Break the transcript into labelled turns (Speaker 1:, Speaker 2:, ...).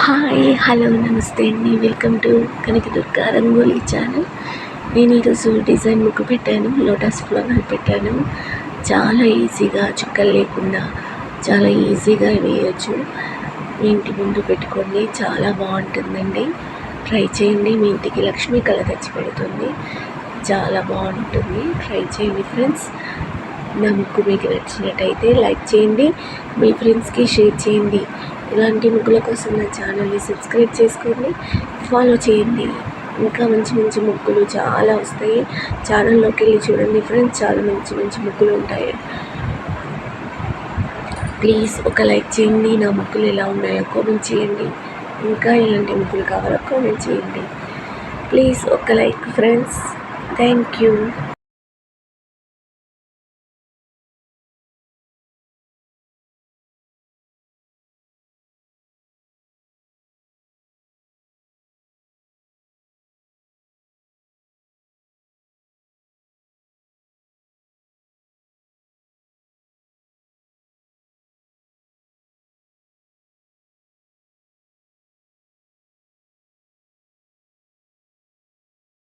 Speaker 1: Hi hello నమస్తే అండి. Welcome to Kanakadurga rangoli channel. నేను ఈరోజు డిజైన్ ముగ్గు పెట్టాను, లోటస్ ఫ్లవర్ పెట్టాను. చాలా ఈజీగా, చుక్కలు లేకుండా చాలా ఈజీగా వేయచ్చు. మీ ఇంటి ముందు పెట్టుకోండి, చాలా బాగుంటుందండి. ట్రై చేయండి, మీ ఇంటికి లక్ష్మీ కళ తెచ్చి పెడుతుంది. చాలా బాగుంటుంది, ట్రై చేయండి ఫ్రెండ్స్. నా ముగ్గు మీకు నచ్చినట్టయితే లైక్ చేయండి, మీ ఫ్రెండ్స్కి షేర్ చేయండి. ఇలాంటి ముగ్గుల కోసం నా ఛానల్ని సబ్స్క్రైబ్ చేసుకోండి, ఫాలో చేయండి. ఇంకా మంచి మంచి ముగ్గులు చాలా వస్తాయి. ఛానల్లోకి వెళ్ళి చూడండి ఫ్రెండ్స్, చాలా మంచి మంచి ముగ్గులు ఉంటాయి. ప్లీజ్ ఒక లైక్ చేయండి. నా ముగ్గులు ఎలా ఉన్నాయో కామెంట్ చేయండి. ఇంకా ఇలాంటి ముగ్గులు కావాలో కామెంట్ చేయండి. ప్లీజ్ ఒక లైక్ ఫ్రెండ్స్. Thank you.